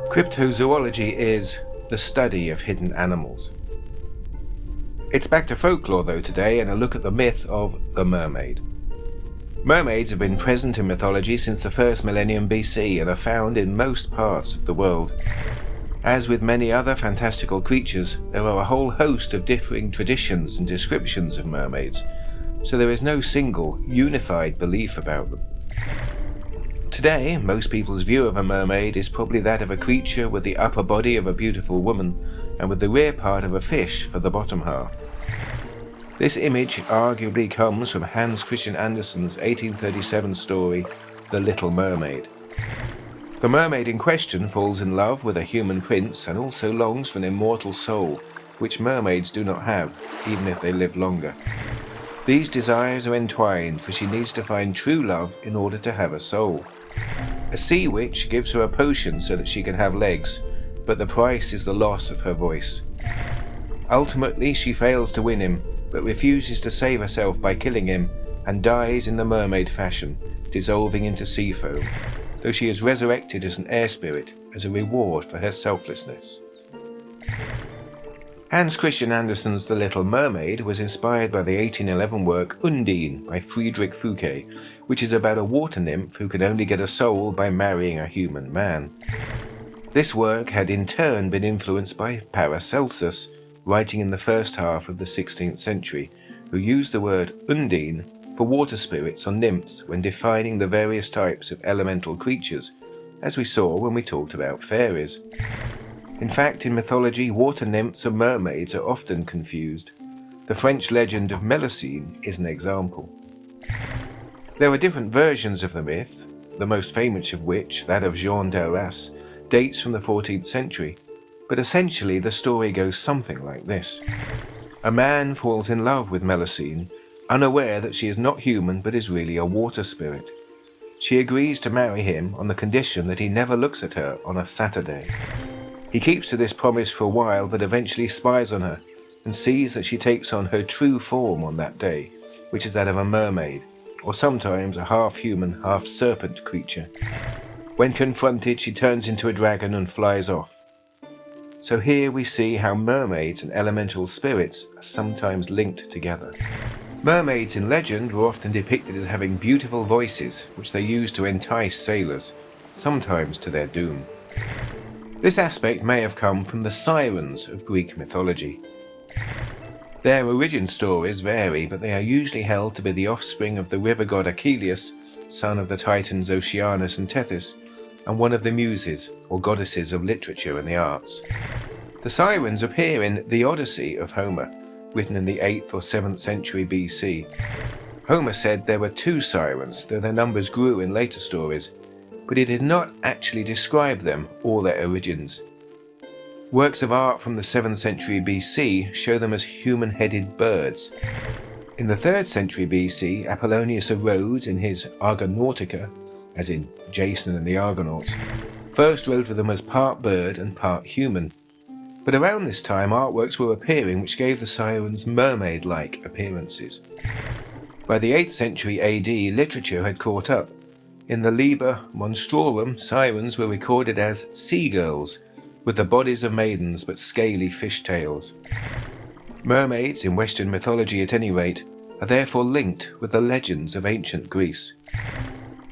Cryptozoology is the study of hidden animals. It's back to folklore though today, and a look at the myth of the mermaid. Mermaids have been present in mythology since the first millennium BC and are found in most parts of the world. As with many other fantastical creatures, there are a whole host of differing traditions and descriptions of mermaids, so there is no single, unified belief about them. Today, most people's view of a mermaid is probably that of a creature with the upper body of a beautiful woman and with the rear part of a fish for the bottom half. This image arguably comes from Hans Christian Andersen's 1837 story, The Little Mermaid. The mermaid in question falls in love with a human prince and also longs for an immortal soul, which mermaids do not have, even if they live longer. These desires are entwined, for she needs to find true love in order to have a soul. A sea witch gives her a potion so that she can have legs, but the price is the loss of her voice. Ultimately, she fails to win him, but refuses to save herself by killing him, and dies in the mermaid fashion, dissolving into sea foam, though she is resurrected as an air spirit as a reward for her selflessness. Hans Christian Andersen's The Little Mermaid was inspired by the 1811 work Undine by Friedrich Fouquet, which is about a water nymph who could only get a soul by marrying a human man. This work had in turn been influenced by Paracelsus, writing in the first half of the 16th century, who used the word Undine for water spirits or nymphs when defining the various types of elemental creatures, as we saw when we talked about fairies. In fact, in mythology, water nymphs and mermaids are often confused. The French legend of Melusine is an example. There are different versions of the myth, the most famous of which, that of Jean d'Arras, dates from the 14th century, but essentially the story goes something like this. A man falls in love with Melusine, unaware that she is not human but is really a water spirit. She agrees to marry him on the condition that he never looks at her on a Saturday. He keeps to this promise for a while, but eventually spies on her and sees that she takes on her true form on that day, which is that of a mermaid, or sometimes a half-human, half-serpent creature. When confronted, she turns into a dragon and flies off. So here we see how mermaids and elemental spirits are sometimes linked together. Mermaids in legend were often depicted as having beautiful voices, which they used to entice sailors, sometimes to their doom. This aspect may have come from the Sirens of Greek mythology. Their origin stories vary, but they are usually held to be the offspring of the river god Achilles, son of the titans Oceanus and Tethys, and one of the muses, or goddesses of literature and the arts. The Sirens appear in the Odyssey of Homer, written in the 8th or 7th century BC. Homer said there were 2 sirens, though their numbers grew in later stories, but he did not actually describe them or their origins. Works of art from the 7th century BC show them as human-headed birds. In the 3rd century BC, Apollonius of Rhodes, in his Argonautica, as in Jason and the Argonauts, first wrote of them as part bird and part human. But around this time, artworks were appearing which gave the sirens mermaid-like appearances. By the 8th century AD, literature had caught up. In the Liber Monstrorum, sirens were recorded as sea-girls, with the bodies of maidens but scaly fish tails. Mermaids, in Western mythology at any rate, are therefore linked with the legends of ancient Greece.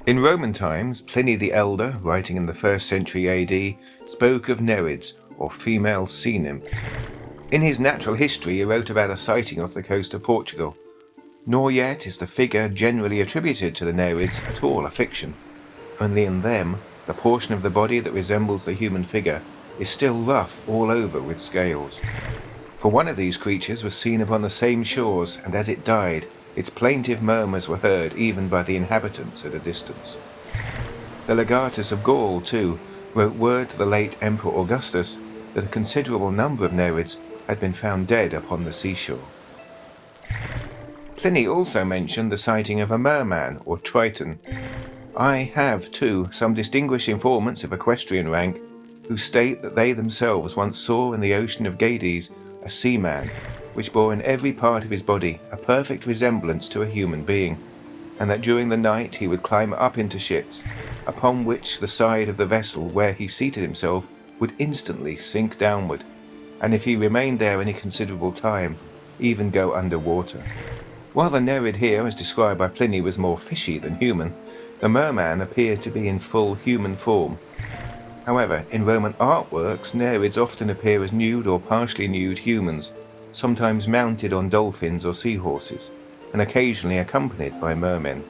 In Roman times, Pliny the Elder, writing in the 1st century AD, spoke of Nereids, or female sea nymphs. In his Natural History, he wrote about a sighting off the coast of Portugal. Nor yet is the figure generally attributed to the Nereids at all a fiction. Only in them, the portion of the body that resembles the human figure is still rough all over with scales. For one of these creatures was seen upon the same shores, and as it died, its plaintive murmurs were heard even by the inhabitants at a distance. The Legatus of Gaul, too, wrote word to the late Emperor Augustus that a considerable number of Nereids had been found dead upon the seashore. Pliny also mentioned the sighting of a merman, or Triton. I have, too, some distinguished informants of equestrian rank who state that they themselves once saw in the ocean of Gades a seaman, which bore in every part of his body a perfect resemblance to a human being, and that during the night he would climb up into ships, upon which the side of the vessel where he seated himself would instantly sink downward, and if he remained there any considerable time, even go underwater. While the Nereid here, as described by Pliny, was more fishy than human, the merman appeared to be in full human form. However, in Roman artworks, Nereids often appear as nude or partially nude humans, sometimes mounted on dolphins or seahorses, and occasionally accompanied by mermen.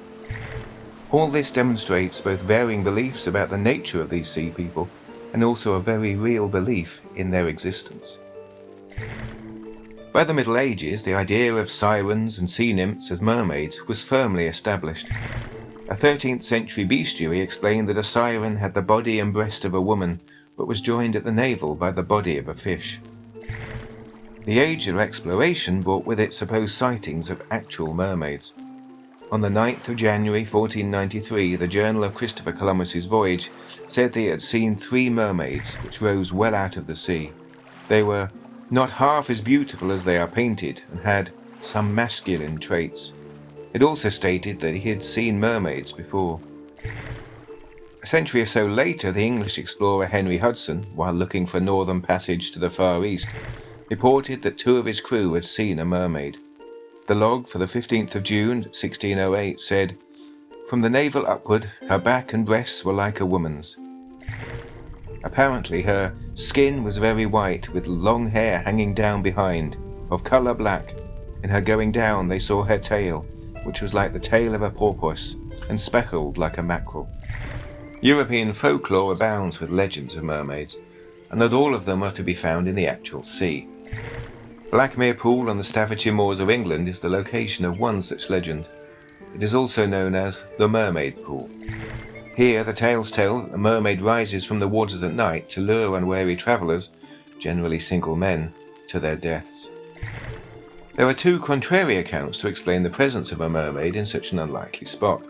All this demonstrates both varying beliefs about the nature of these sea people, and also a very real belief in their existence. By the Middle Ages, the idea of sirens and sea nymphs as mermaids was firmly established. A 13th century bestiary explained that a siren had the body and breast of a woman, but was joined at the navel by the body of a fish. The age of exploration brought with it supposed sightings of actual mermaids. On the 9th of January 1493, the Journal of Christopher Columbus's voyage said they had seen 3 mermaids which rose well out of the sea. They were not half as beautiful as they are painted and had some masculine traits. It also stated that he had seen mermaids before. A century or so later, the English explorer Henry Hudson, while looking for a northern passage to the Far East, reported that 2 of his crew had seen a mermaid. The log for the 15th of June 1608 said, "From the navel upward, her back and breasts were like a woman's." Apparently her skin was very white, with long hair hanging down behind, of colour black. In her going down they saw her tail, which was like the tail of a porpoise, and speckled like a mackerel. European folklore abounds with legends of mermaids, and not all of them are to be found in the actual sea. Blackmere Pool on the Staffordshire moors of England is the location of one such legend. It is also known as the Mermaid Pool. Here the tales tell that the mermaid rises from the waters at night to lure unwary travellers, generally single men, to their deaths. There are 2 contrary accounts to explain the presence of a mermaid in such an unlikely spot.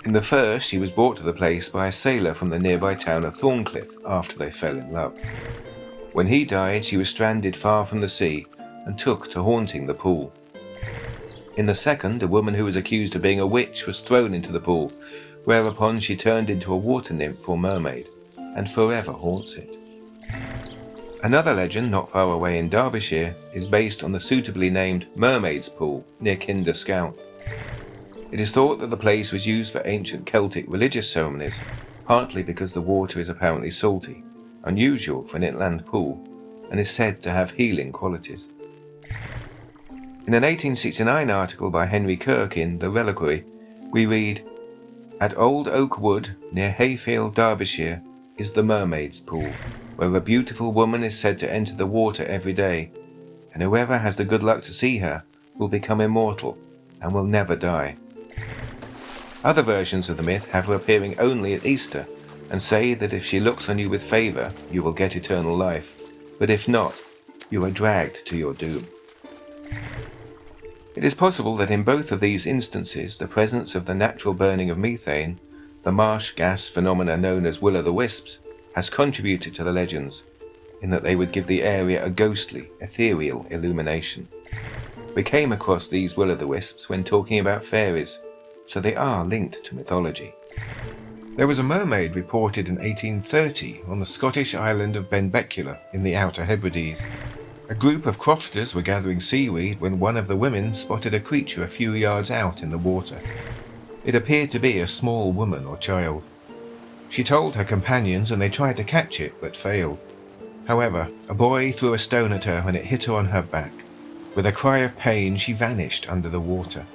In the first, she was brought to the place by a sailor from the nearby town of Thorncliffe after they fell in love. When he died, she was stranded far from the sea and took to haunting the pool. In the second, a woman who was accused of being a witch was thrown into the pool, whereupon she turned into a water nymph or mermaid, and forever haunts it. Another legend not far away in Derbyshire is based on the suitably named Mermaids Pool near Kinder Scout. It is thought that the place was used for ancient Celtic religious ceremonies, partly because the water is apparently salty, unusual for an inland pool, and is said to have healing qualities. In an 1869 article by Henry Kirk in The Reliquary, we read, "At Old Oak Wood, near Hayfield, Derbyshire, is the Mermaid's Pool, where a beautiful woman is said to enter the water every day, and whoever has the good luck to see her will become immortal and will never die." Other versions of the myth have her appearing only at Easter, and say that if she looks on you with favour, you will get eternal life, but if not, you are dragged to your doom. It is possible that in both of these instances the presence of the natural burning of methane, the marsh gas phenomena known as will-o'-the-wisps, has contributed to the legends, in that they would give the area a ghostly, ethereal illumination. We came across these will-o'-the-wisps when talking about fairies, so they are linked to mythology. There was a mermaid reported in 1830 on the Scottish island of Benbecula in the Outer Hebrides. A group of crofters were gathering seaweed when one of the women spotted a creature a few yards out in the water. It appeared to be a small woman or child. She told her companions and they tried to catch it but failed. However, a boy threw a stone at her and it hit her on her back. With a cry of pain, she vanished under the water.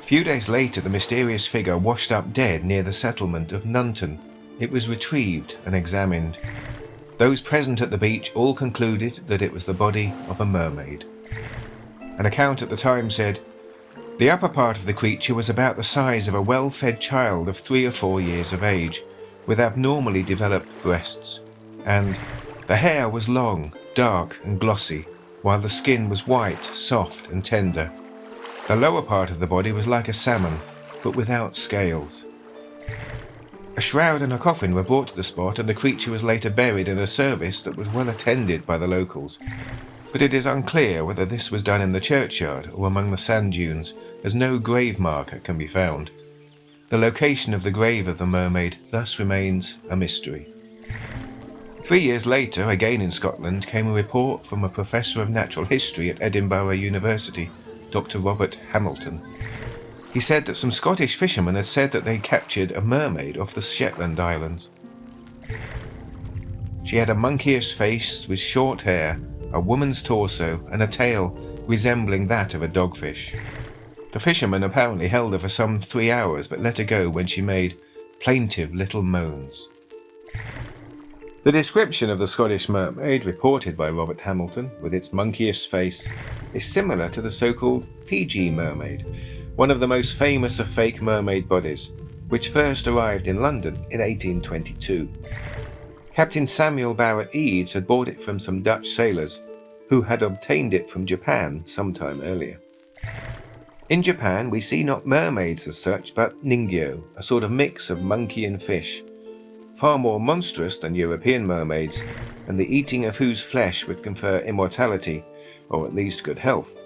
A few days later, the mysterious figure washed up dead near the settlement of Nunton. It was retrieved and examined. Those present at the beach all concluded that it was the body of a mermaid. An account at the time said, "The upper part of the creature was about the size of a well-fed child of 3 or 4 years of age, with abnormally developed breasts, and the hair was long, dark and glossy, while the skin was white, soft and tender. The lower part of the body was like a salmon, but without scales." A shroud and a coffin were brought to the spot, and the creature was later buried in a service that was well attended by the locals. But it is unclear whether this was done in the churchyard or among the sand dunes, as no grave marker can be found. The location of the grave of the mermaid thus remains a mystery. 3 years later, again in Scotland, came a report from a professor of natural history at Edinburgh University, Dr. Robert Hamilton. He said that some Scottish fishermen had said that they captured a mermaid off the Shetland Islands. She had a monkeyish face with short hair, a woman's torso, and a tail resembling that of a dogfish. The fishermen apparently held her for some 3 hours, but let her go when she made plaintive little moans. The description of the Scottish mermaid reported by Robert Hamilton, with its monkeyish face, is similar to the so-called Fiji mermaid, one of the most famous of fake mermaid bodies, which first arrived in London in 1822. Captain Samuel Barrett Eads had bought it from some Dutch sailors, who had obtained it from Japan some time earlier. In Japan, we see not mermaids as such, but ningyo, a sort of mix of monkey and fish, far more monstrous than European mermaids, and the eating of whose flesh would confer immortality, or at least good health,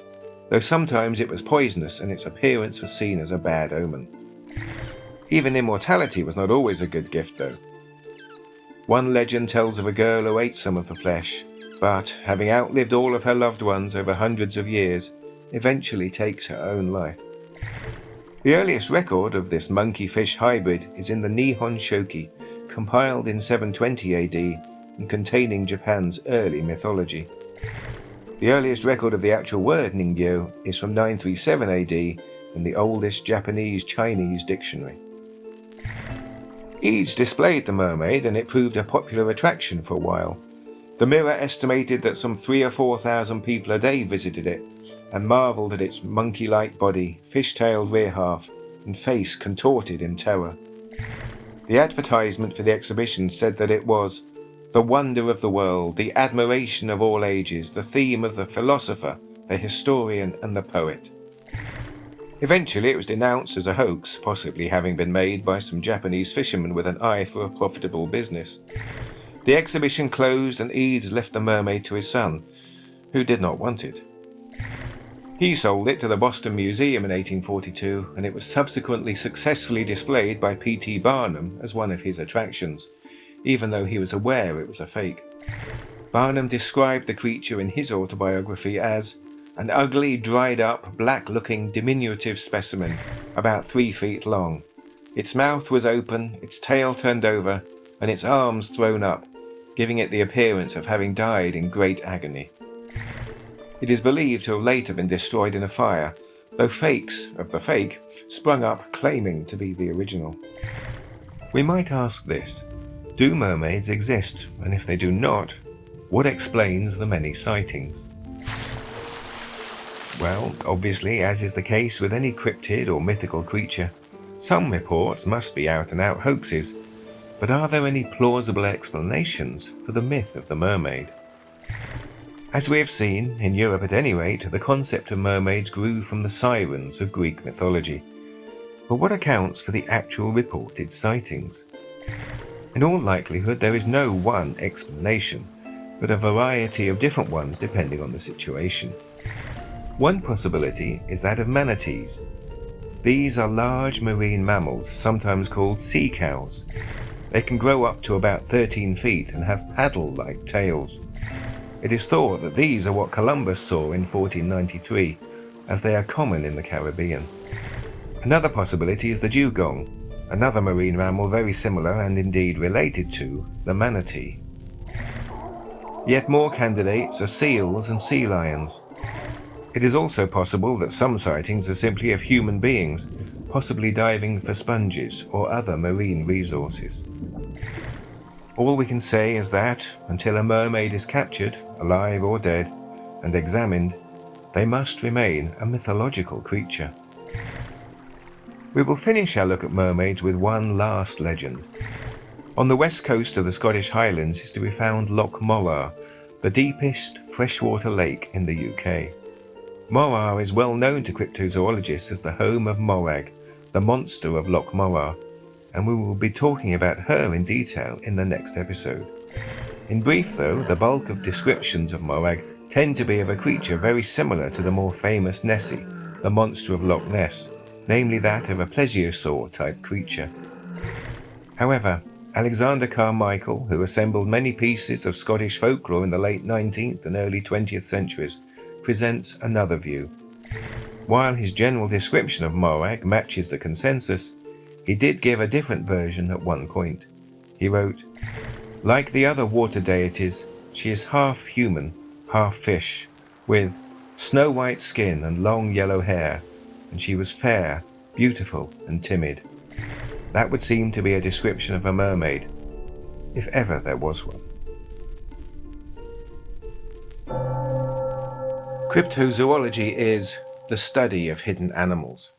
though sometimes it was poisonous and its appearance was seen as a bad omen. Even immortality was not always a good gift, though. One legend tells of a girl who ate some of the flesh, but, having outlived all of her loved ones over hundreds of years, eventually takes her own life. The earliest record of this monkey-fish hybrid is in the Nihon Shoki, compiled in 720 AD and containing Japan's early mythology. The earliest record of the actual word ningyo is from 937 AD in the oldest Japanese-Chinese dictionary. Eads displayed the mermaid, and it proved a popular attraction for a while. The Mirror estimated that some 3,000 or 4,000 people a day visited it, and marvelled at its monkey-like body, fish-tailed rear half, and face contorted in terror. The advertisement for the exhibition said that it was the wonder of the world, the admiration of all ages, the theme of the philosopher, the historian, and the poet. Eventually it was denounced as a hoax, possibly having been made by some Japanese fishermen with an eye for a profitable business. The exhibition closed and Eads left the mermaid to his son, who did not want it. He sold it to the Boston Museum in 1842, and it was subsequently successfully displayed by P.T. Barnum as one of his attractions, even though he was aware it was a fake. Barnum described the creature in his autobiography as an ugly, dried-up, black-looking, diminutive specimen, about 3 feet long. Its mouth was open, its tail turned over, and its arms thrown up, giving it the appearance of having died in great agony. It is believed to have later been destroyed in a fire, though fakes of the fake sprung up claiming to be the original. We might ask this: do mermaids exist? And if they do not, what explains the many sightings? Well, obviously, as is the case with any cryptid or mythical creature, some reports must be out-and-out hoaxes, but are there any plausible explanations for the myth of the mermaid? As we have seen, in Europe at any rate, the concept of mermaids grew from the Sirens of Greek mythology. But what accounts for the actual reported sightings? In all likelihood, there is no one explanation, but a variety of different ones depending on the situation. One possibility is that of manatees. These are large marine mammals, sometimes called sea cows. They can grow up to about 13 feet and have paddle-like tails. It is thought that these are what Columbus saw in 1493, as they are common in the Caribbean. Another possibility is the dugong, another marine mammal very similar and indeed related to the manatee. Yet more candidates are seals and sea lions. It is also possible that some sightings are simply of human beings, possibly diving for sponges or other marine resources. All we can say is that, until a mermaid is captured, alive or dead, and examined, they must remain a mythological creature. We will finish our look at mermaids with one last legend. On the west coast of the Scottish Highlands is to be found Loch Morar, the deepest freshwater lake in the UK. Morar is well known to cryptozoologists as the home of Morag, the monster of Loch Morar, and we will be talking about her in detail in the next episode. In brief though, the bulk of descriptions of Morag tend to be of a creature very similar to the more famous Nessie, the monster of Loch Ness, namely that of a plesiosaur type creature. However, Alexander Carmichael, who assembled many pieces of Scottish folklore in the late 19th and early 20th centuries, presents another view. While his general description of Morag matches the consensus, he did give a different version at one point. He wrote, "Like the other water deities, she is half human, half fish, with snow-white skin and long yellow hair, and she was fair, beautiful, and timid." That would seem to be a description of a mermaid, if ever there was one. Cryptozoology is the study of hidden animals.